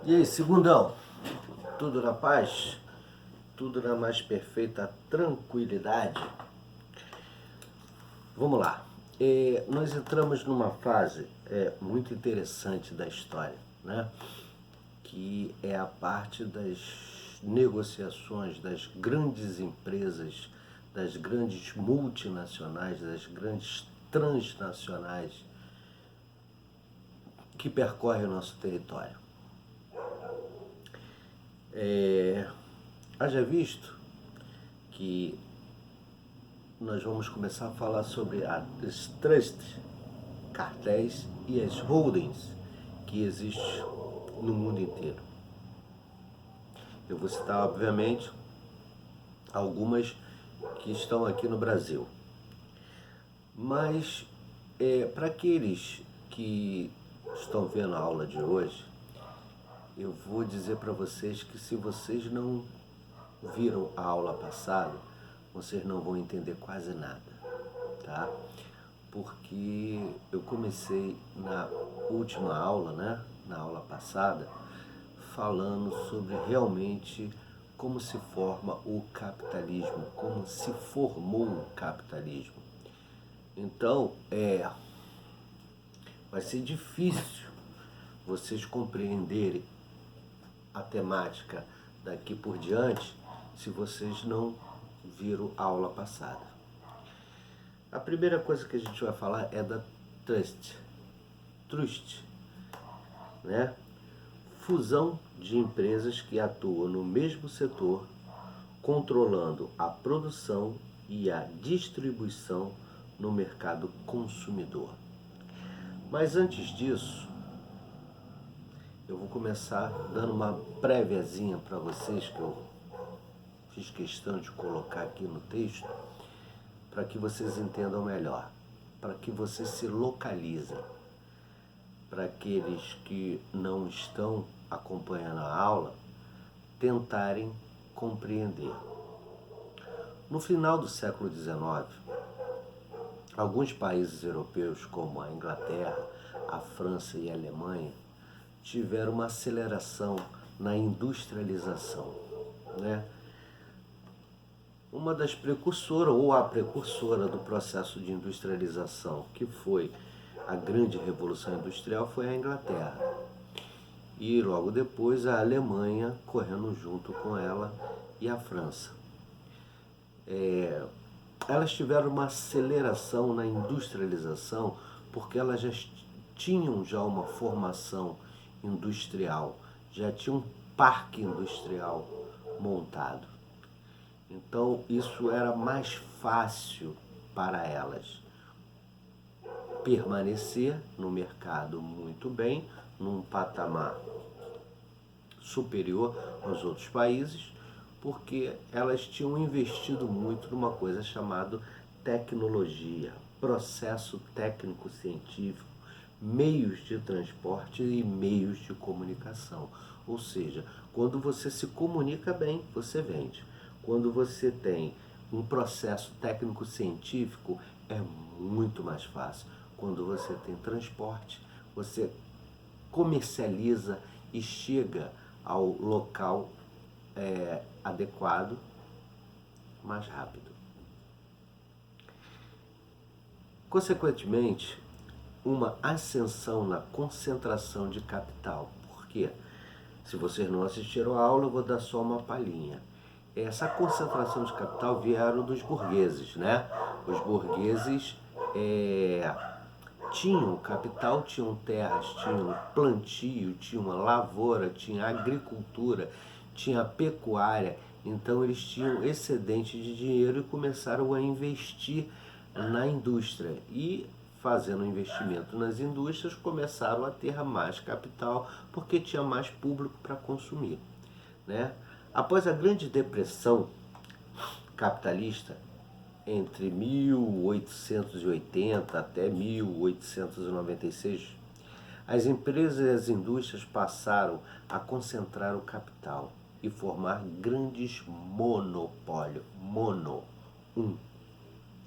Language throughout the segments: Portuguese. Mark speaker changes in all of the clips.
Speaker 1: E aí, segundão? Tudo na paz? Tudo na mais perfeita tranquilidade? Vamos lá. Nós entramos numa fase muito interessante da história, né? Que é a parte das negociações das grandes empresas, das grandes multinacionais, das grandes transnacionais que percorrem o nosso território. Haja visto que nós vamos começar a falar sobre as trusts, cartéis e as holdings que existem no mundo inteiro. Eu vou citar, obviamente, algumas que estão aqui no Brasil. Mas, para aqueles que estão vendo a aula de hoje, eu vou dizer para vocês que se vocês não viram a aula passada, vocês não vão entender quase nada, tá? Porque eu comecei na última aula, né, na aula passada, falando sobre realmente como se forma o capitalismo, como se formou o capitalismo. Então, vai ser difícil vocês compreenderem a temática daqui por diante se vocês não viram a aula passada. A primeira coisa que a gente vai falar é da trust, né? Fusão de empresas que atuam no mesmo setor, controlando a produção e a distribuição no mercado consumidor. Mas antes disso, eu vou começar dando uma préviazinha para vocês que eu fiz questão de colocar aqui no texto, para que vocês entendam melhor, para que vocês se localizem. Para aqueles que não estão acompanhando a aula, tentarem compreender. No final do século XIX, alguns países europeus, como a Inglaterra, a França e a Alemanha, tiveram uma aceleração na industrialização, né? Uma das precursoras, ou a precursora do processo de industrialização, que foi a grande revolução industrial, foi a Inglaterra. E logo depois a Alemanha correndo junto com ela e a França. Elas tiveram uma aceleração na industrialização porque elas tinham já uma formação industrial, já tinham um parque industrial montado. Então isso era mais fácil para elas permanecer no mercado muito bem, num patamar superior aos outros países, porque elas tinham investido muito numa coisa chamada tecnologia, processo técnico-científico, meios de transporte e meios de comunicação. Ou seja, quando você se comunica bem, você vende. Quando você tem um processo técnico-científico, é muito mais fácil. Quando você tem transporte, você comercializa e chega ao local adequado mais rápido. Consequentemente, uma ascensão na concentração de capital. Por quê? Se vocês não assistiram a aula, eu vou dar só uma palhinha. Essa concentração de capital vieram dos burgueses, né? Os burgueses tinham capital, tinham terras, tinham plantio, tinham lavoura, tinha agricultura, tinha pecuária. Então eles tinham excedente de dinheiro e começaram a investir na indústria. E fazendo investimento nas indústrias, começaram a ter mais capital porque tinha mais público para consumir, né? Após a Grande Depressão capitalista, entre 1880 até 1896, as empresas e as indústrias passaram a concentrar o capital e formar grandes monopólios,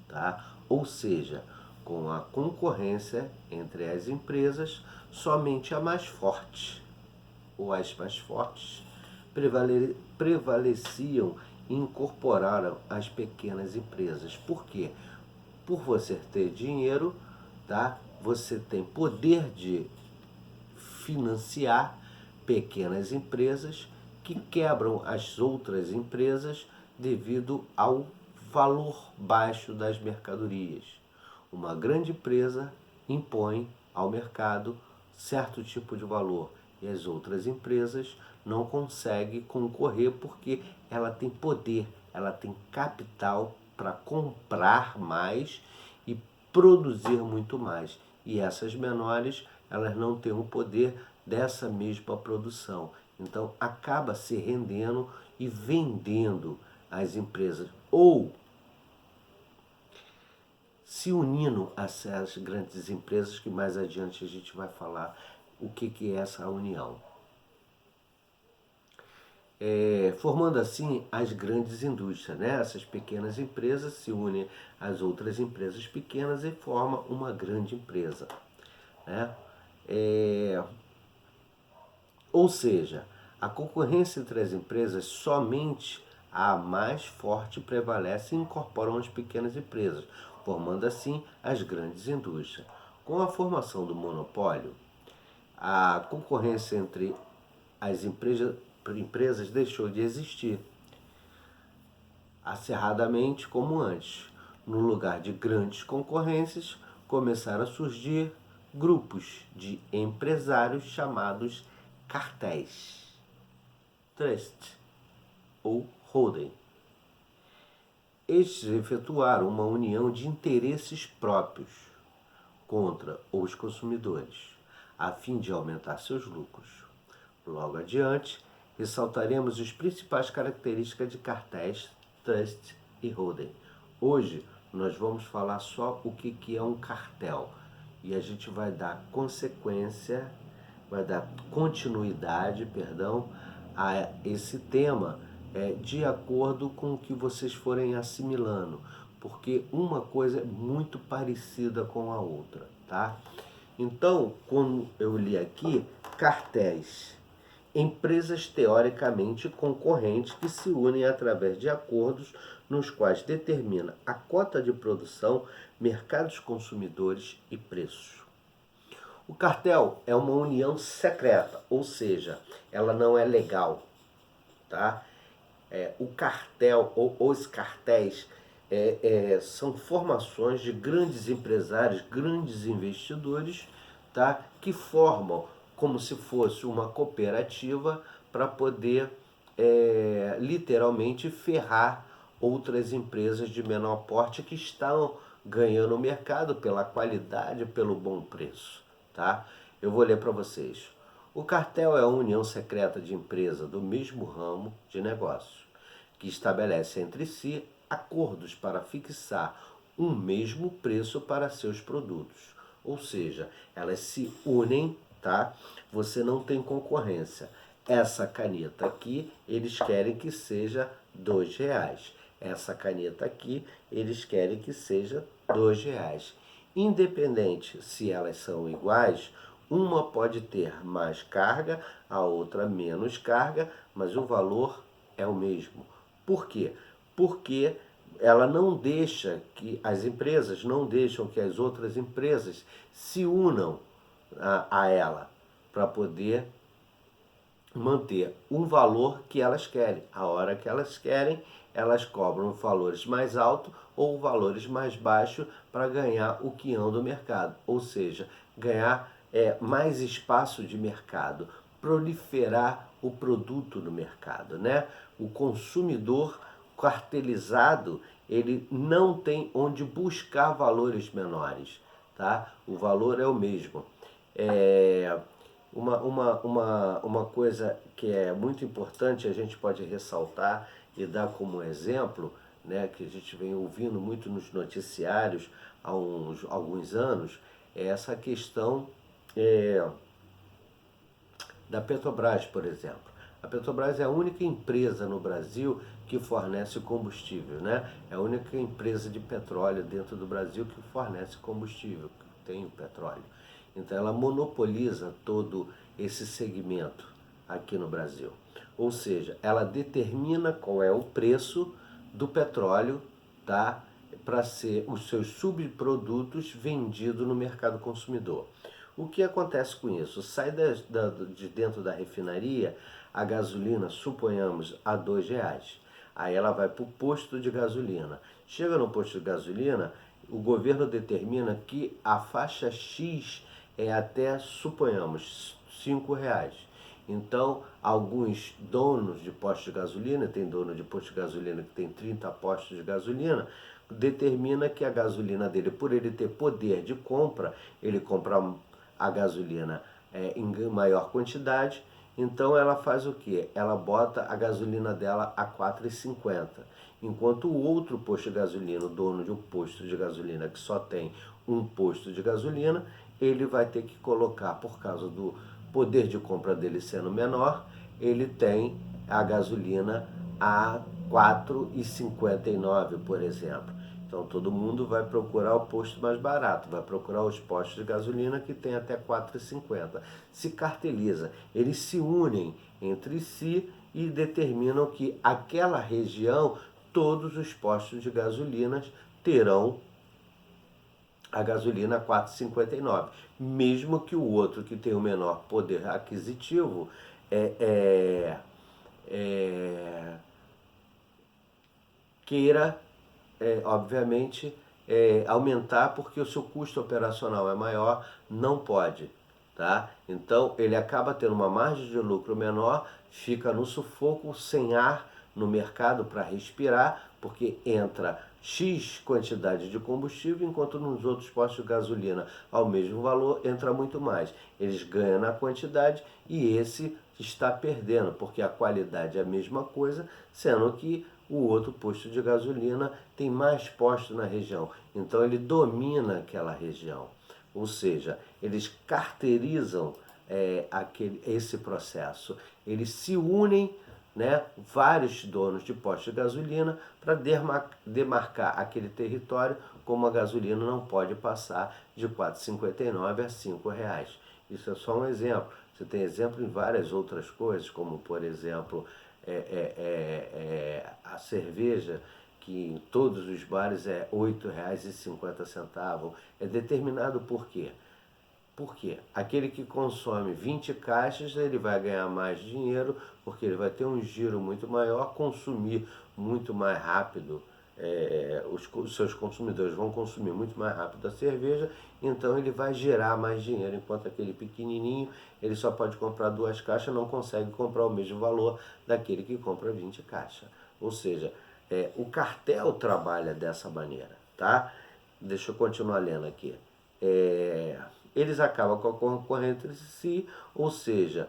Speaker 1: tá? Ou seja, com a concorrência entre as empresas, somente a mais forte ou as mais fortes, prevaleciam e incorporaram as pequenas empresas. Por quê? Por você ter dinheiro, tá? Você tem poder de financiar pequenas empresas que quebram as outras empresas devido ao valor baixo das mercadorias. Uma grande empresa impõe ao mercado certo tipo de valor e as outras empresas não conseguem concorrer porque ela tem poder, ela tem capital para comprar mais e produzir muito mais. E essas menores, elas não têm o poder dessa mesma produção. Então acaba se rendendo e vendendo as empresas ou se unindo a essas grandes empresas, que mais adiante a gente vai falar o que é essa união. Formando assim as grandes indústrias, né? Essas pequenas empresas se unem às outras empresas pequenas e formam uma grande empresa, né? Ou seja, a concorrência entre as empresas, somente a mais forte prevalece e incorporam as pequenas empresas, formando assim as grandes indústrias. Com a formação do monopólio, a concorrência entre as empresas deixou de existir acirradamente como antes. No lugar de grandes concorrências, começaram a surgir grupos de empresários chamados cartéis, trust ou holding. Estes efetuaram uma união de interesses próprios contra os consumidores, a fim de aumentar seus lucros. Logo adiante, ressaltaremos as principais características de cartéis, trust e holding. Hoje, nós vamos falar só o que é um cartel e a gente vai dar continuidade, a esse tema de acordo com o que vocês forem assimilando, porque uma coisa é muito parecida com a outra, tá? Então, como eu li aqui, cartéis, empresas teoricamente concorrentes que se unem através de acordos nos quais determina a cota de produção, mercados consumidores e preços. O cartel é uma união secreta, ou seja, ela não é legal, tá? O cartel ou os cartéis são formações de grandes empresários, grandes investidores, tá? Que formam como se fosse uma cooperativa para poder literalmente ferrar outras empresas de menor porte que estão ganhando o mercado pela qualidade, pelo bom preço, tá? Eu vou ler para vocês. O cartel é a união secreta de empresas do mesmo ramo de negócios, que estabelece entre si acordos para fixar um mesmo preço para seus produtos. Ou seja, elas se unem, tá? Você não tem concorrência. Essa caneta aqui, eles querem que seja R$ 2. Essa caneta aqui, eles querem que seja R$ 2. Independente se elas são iguais, uma pode ter mais carga, a outra menos carga, mas o valor é o mesmo. Por quê? Porque ela não deixa que as empresas não deixam que as outras empresas se unam a ela para poder manter um valor que elas querem. A hora que elas querem, elas cobram valores mais altos ou valores mais baixos para ganhar o quinhão do mercado, ou seja, ganhar mais espaço de mercado, proliferar o produto no mercado, né? O consumidor cartelizado, ele não tem onde buscar valores menores, tá? O valor é o mesmo. Uma coisa que é muito importante, a gente pode ressaltar e dar como exemplo, né, que a gente vem ouvindo muito nos noticiários há alguns anos, é essa questão da Petrobras, por exemplo. A Petrobras é a única empresa no Brasil que fornece combustível, né? É a única empresa de petróleo dentro do Brasil que fornece combustível, que tem o petróleo. Então ela monopoliza todo esse segmento, aqui no Brasil. Ou seja, ela determina qual é o preço do petróleo, tá? Para ser os seus subprodutos vendidos no mercado consumidor. O que acontece com isso? Sai de dentro da refinaria a gasolina, suponhamos, a R$ 2. Aí ela vai para o posto de gasolina. Chega no posto de gasolina, o governo determina que a faixa X é até, suponhamos, R$ 5. Então, alguns donos de postos de gasolina, tem dono de posto de gasolina que tem 30 postos de gasolina, determina que a gasolina dele, por ele ter poder de compra, ele compra a gasolina em maior quantidade, então ela faz o quê? Ela bota a gasolina dela a R$ 4,50. Enquanto o outro posto de gasolina, o dono de um posto de gasolina que só tem um posto de gasolina, ele vai ter que colocar, por causa do poder de compra dele sendo menor, ele tem a gasolina a R$ 4,59, por exemplo. Então todo mundo vai procurar o posto mais barato, vai procurar os postos de gasolina que tem até R$ 4,50. Se carteliza, eles se unem entre si e determinam que aquela região, todos os postos de gasolina terão a gasolina a R$ 4,59. Mesmo que o outro que tem o menor poder aquisitivo queira, obviamente, aumentar porque o seu custo operacional é maior, não pode. Tá? Então ele acaba tendo uma margem de lucro menor, fica no sufoco, sem ar no mercado para respirar, porque entra X quantidade de combustível, enquanto nos outros postos de gasolina ao mesmo valor entra muito mais. Eles ganham na quantidade e esse está perdendo, porque a qualidade é a mesma coisa, sendo que o outro posto de gasolina tem mais postos na região. Então ele domina aquela região. Ou seja, eles carteirizam esse processo. Eles se unem, né, vários donos de postos de gasolina para demarcar aquele território como a gasolina não pode passar de R$ 4,59 a R$ 5. Isso é só um exemplo. Você tem exemplo em várias outras coisas, como por exemplo a cerveja, que em todos os bares é R$ 8,50. É determinado por quê? Porque aquele que consome 20 caixas, ele vai ganhar mais dinheiro, porque ele vai ter um giro muito maior, consumir muito mais rápido, os seus consumidores vão consumir muito mais rápido a cerveja, então ele vai gerar mais dinheiro, enquanto aquele pequenininho, ele só pode comprar 2 caixas, não consegue comprar o mesmo valor daquele que compra 20 caixas. Ou seja, o cartel trabalha dessa maneira, tá? Deixa eu continuar lendo aqui. Eles acabam com a concorrência entre si, ou seja,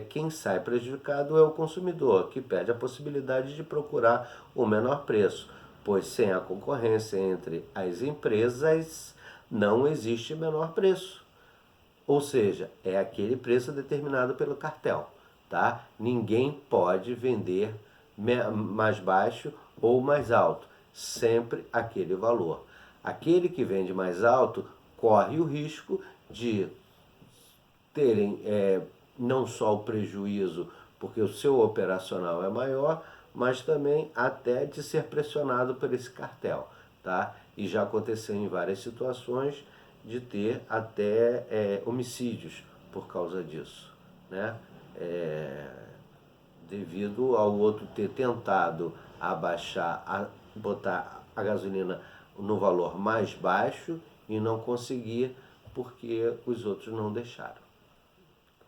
Speaker 1: quem sai prejudicado é o consumidor, que perde a possibilidade de procurar o menor preço, pois sem a concorrência entre as empresas não existe menor preço. Ou seja, é aquele preço determinado pelo cartel, tá? Ninguém pode vender mais baixo ou mais alto, sempre aquele valor. Aquele que vende mais alto corre o risco de terem não só o prejuízo, porque o seu operacional é maior, mas também até de ser pressionado por esse cartel, tá? E já aconteceu em várias situações de ter até homicídios por causa disso, né? Devido ao outro ter tentado botar a gasolina no valor mais baixo e não conseguir porque os outros não deixaram,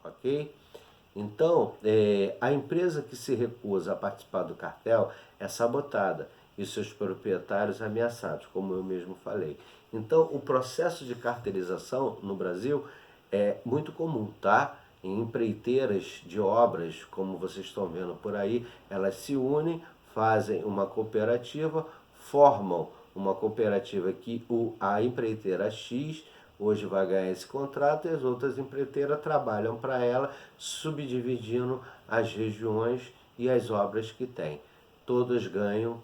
Speaker 1: ok? Então, a empresa que se recusa a participar do cartel é sabotada e seus proprietários ameaçados, como eu mesmo falei. Então, o processo de cartelização no Brasil é muito comum, tá? Em empreiteiras de obras, como vocês estão vendo por aí, elas se unem, fazem uma cooperativa, formam uma cooperativa que a empreiteira X hoje vai ganhar esse contrato e as outras empreiteiras trabalham para ela, subdividindo as regiões e as obras que tem. Todas ganham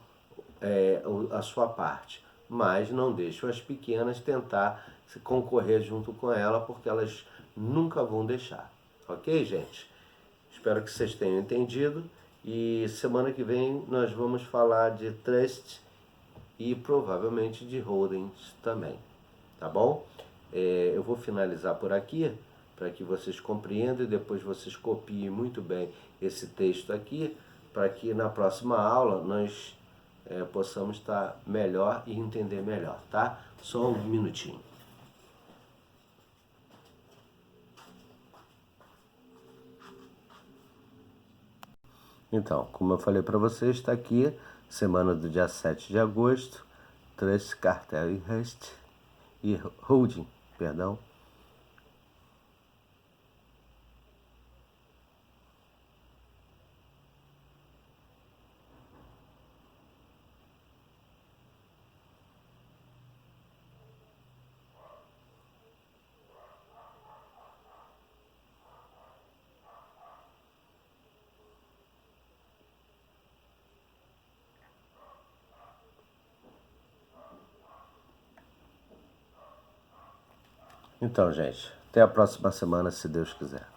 Speaker 1: a sua parte, mas não deixam as pequenas tentar se concorrer junto com ela, porque elas nunca vão deixar. Ok, gente? Espero que vocês tenham entendido. E semana que vem nós vamos falar de trust e provavelmente de holdings também, tá bom? Eu vou finalizar por aqui para que vocês compreendam e depois vocês copiem muito bem esse texto aqui, para que na próxima aula nós possamos estar melhor e entender melhor, tá? Só um minutinho. Então, como eu falei para vocês, está aqui, semana do dia 7 de agosto, Trust, Cartel e Holding, perdão. Então, gente, até a próxima semana, se Deus quiser.